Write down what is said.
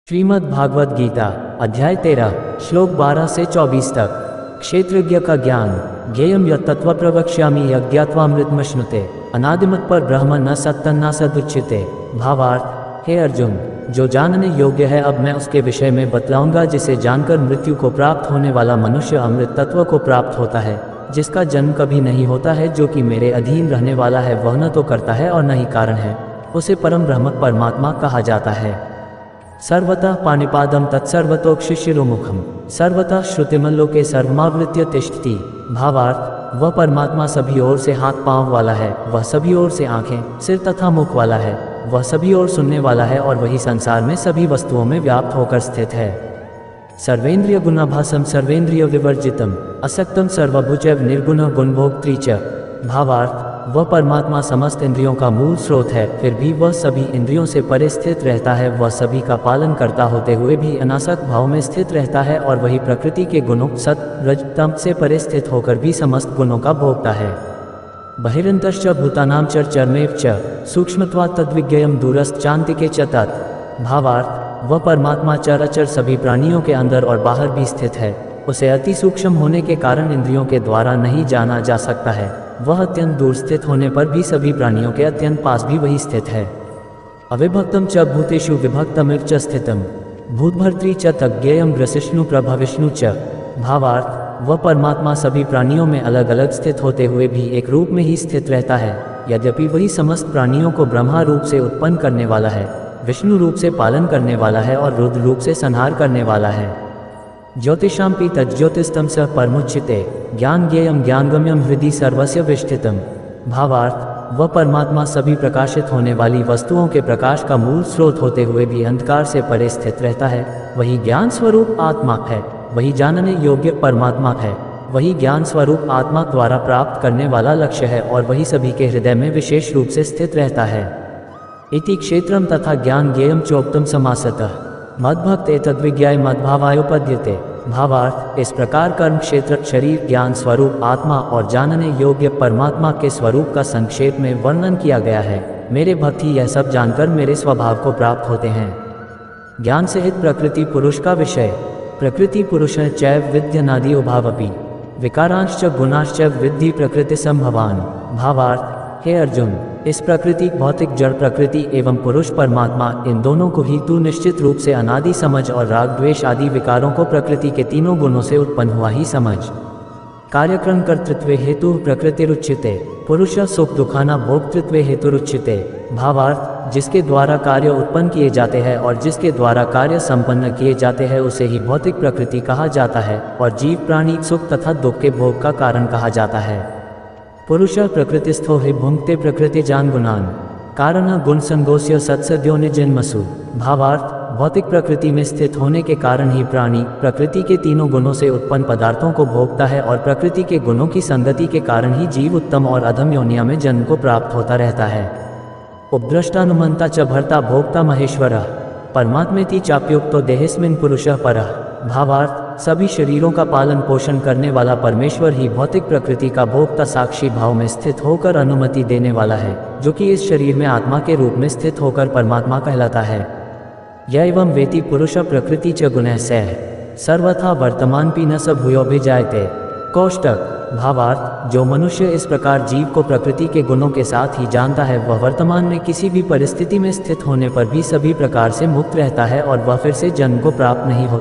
श्रीमद् भागवत गीता अध्याय 13 श्लोक 12 से 24 तक। क्षेत्रज्ञ का ज्ञान ज्ञेयं यत्तत्त्व प्रवक्ष्यामि यज्ञात्वामृतमश्नुते अनादिमत पर ब्रह्म न सत्तन्ना सदुच्यते। भावार्थ, हे अर्जुन, जो जानने योग्य है अब मैं उसके विषय में बतलाऊंगा, जिसे जानकर मृत्यु को प्राप्त होने वाला मनुष्य अमृत तत्व को प्राप्त होता है, जिसका जन्म कभी नहीं होता है, जो कि मेरे अधीन रहने वाला है, वह न तो करता है और न ही कारण है, उसे परम ब्रह्म परमात्मा कहा जाता है। सर्वतः पाणिपादं तत्सर्वतोक्षिशिरोमुखम सर्वतः श्रुतिमल्लोके सर्वमावृत्य तिष्ठति। भावार्थ, वह परमात्मा सभी ओर से हाथ पांव वाला है, वह सभी ओर से आंखें, सिर तथा मुख वाला है, वह सभी ओर सुनने वाला है और वही संसार में सभी वस्तुओं में व्याप्त होकर स्थित है। सर्वेंद्रिय गुणाभासम सर्वेंद्रिय विवर्जितम असक्तम सर्वभुजैव निर्गुण गुणभोक्त्री च। भावार्थ, वह परमात्मा समस्त इंद्रियों का मूल स्रोत है, फिर भी वह सभी इंद्रियों से परे स्थित रहता है। वह सभी का पालन करता होते हुए भी अनासक्त भाव में स्थित रहता है और वही प्रकृति के गुणों सत रज तम से परे स्थित होकर भी समस्त गुणों का भोगता है। बहिरंतश्च भूतानां चरमेव च सूक्ष्मत्वात् तद्विज्ञेयं दूरश्चान्तिके च तत्। भावार्थ, वह परमात्मा चराचर सभी प्राणियों के अंदर और बाहर भी स्थित है। उसे अति सूक्ष्म होने के कारण इंद्रियों के द्वारा नहीं जाना जा सकता है। वह अत्यंत दूर स्थित होने पर भी सभी प्राणियों के अत्यंत पास भी वही स्थित है। अविभक्तम च भूतेषु विभक्तमिव च स्थितम भूतभर्त्री च तज्ञेयं ग्रसिष्णु प्रभविष्णु च। भावार्थ, वह परमात्मा सभी प्राणियों में अलग अलग स्थित होते हुए भी एक रूप में ही स्थित रहता है। यद्यपि वही समस्त प्राणियों को ब्रह्मा रूप से उत्पन्न करने वाला है, विष्णु रूप से पालन करने वाला है और रुद्र रूप से संहार करने वाला है। ज्योतिषांपि तज्ज्योतिस्तम स परमुच्यते ज्ञान ज्ञेयं ज्ञानगम्यं हृदि सर्वस्य विष्ठितम्। भावार्थ, वह परमात्मा सभी प्रकाशित होने वाली वस्तुओं के प्रकाश का मूल स्रोत होते हुए भी अंधकार से परे स्थित रहता है। वही ज्ञान स्वरूप आत्मा है, वही जानने योग्य परमात्मा है, वही ज्ञान स्वरूप आत्मा द्वारा प्राप्त करने वाला लक्ष्य है और वही सभी के हृदय में विशेष रूप से स्थित रहता है। इति क्षेत्रम तथा ज्ञान ज्ञेयं चोक्तम समासतः मद्भक्त एतद्विज्ञाय मद्भावायोपद्यते। भावार्थ, इस प्रकार कर्म क्षेत्र शरीर ज्ञान स्वरूप आत्मा और जानने योग्य परमात्मा के स्वरूप का संक्षेप में वर्णन किया गया है। मेरे भक्त ही यह सब जानकर मेरे स्वभाव को प्राप्त होते हैं। ज्ञान सहित प्रकृति पुरुष का विषय प्रकृति पुरुष चैव विद्यनादि उभावपि विकारांश्च गुणाश्च विद्धि प्रकृति संभवान। भावार्थ, हे अर्जुन, इस प्रकृति भौतिक जड़ प्रकृति एवं पुरुष परमात्मा, इन दोनों को ही तू निश्चित रूप से अनादि समझ और राग द्वेष आदि विकारों को प्रकृति के तीनों गुणों से उत्पन्न हुआ ही समझ। कार्यक्रम कर्तृत्व हेतु प्रकृतिरुच्यते पुरुष सुख दुखाना भोक्तृत्व हेतुरुच्यते। भावार्थ, जिसके द्वारा कार्य उत्पन्न किए जाते हैं और जिसके द्वारा कार्य संपन्न किए जाते हैं उसे ही भौतिक प्रकृति कहा जाता है और जीव प्राणी सुख तथा दुख के भोग का कारण कहा जाता है। पुरुष प्रकृतिस्थो हि भुंक्ते प्रकृति जान गुणान कारण गुण संगोस्य सत्सद्यो निजन्मसु। भावार्थ, भौतिक प्रकृति में स्थित होने के कारण ही प्राणी प्रकृति के तीनों गुणों से उत्पन्न पदार्थों को भोगता है और प्रकृति के गुणों की संगति के कारण ही जीव उत्तम और अधम योनिया में जन्म को प्राप्त होता रहता है। उपद्रष्टानुमंता च भर्ता भोक्ता महेश्वरः परमात्मेति चाप्युक्तो देहेस्मिन् पुरुषः परः। भावार्थ, सभी शरीरों का पालन पोषण करने वाला परमेश्वर ही भौतिक प्रकृति का भोक्ता साक्षी भाव में स्थित होकर अनुमति देने वाला है, जो कि इस शरीर में आत्मा के रूप में स्थित होकर परमात्मा कहलाता है। यह एवं वेति पुरुष प्रकृति च गुणः सः सर्वथा वर्तमानपि न स भूयोऽभिजायते। कोष्टक। भावार्थ, जो मनुष्य इस प्रकार जीव को प्रकृति के गुणों के साथ ही जानता है, वह वर्तमान में किसी भी परिस्थिति में स्थित होने पर भी सभी प्रकार से मुक्त रहता है और वह फिर से जन्म को प्राप्त नहीं होता।